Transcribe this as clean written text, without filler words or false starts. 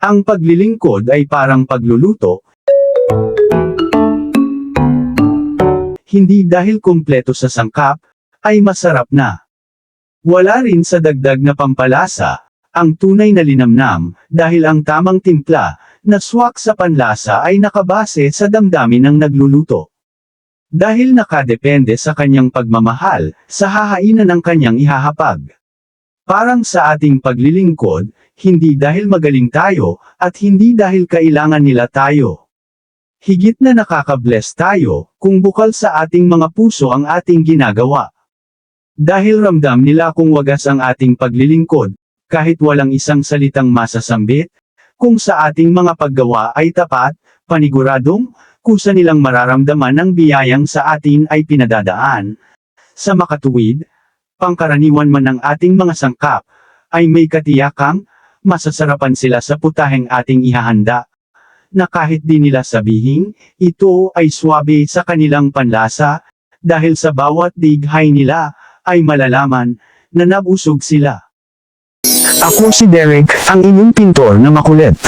Ang paglilingkod ay parang pagluluto, hindi dahil kumpleto sa sangkap, ay masarap na. Wala rin sa dagdag na pampalasa, ang tunay na linamnam, dahil ang tamang timpla, na swak sa panlasa ay nakabase sa damdamin ng nagluluto. Dahil nakadepende sa kanyang pagmamahal, sa hahainan ng kanyang ihahapag. Parang sa ating paglilingkod, hindi dahil magaling tayo, at hindi dahil kailangan nila tayo. Higit na nakaka-bless tayo, kung bukal sa ating mga puso ang ating ginagawa. Dahil ramdam nila kung wagas ang ating paglilingkod, kahit walang isang salitang masasambit, kung sa ating mga paggawa ay tapat, paniguradong, kusa nilang mararamdaman ang biyayang sa atin ay pinadadaan. Sa makatuwid, pangkaraniwan man ng ating mga sangkap, ay may katiyakang, masasarapan sila sa putaheng ating ihahanda. Na kahit di nila sabihin, ito ay swabe sa kanilang panlasa, dahil sa bawat dighay nila, ay malalaman, na nabusog sila. Ako si Derek, ang inyong pintor na makulit.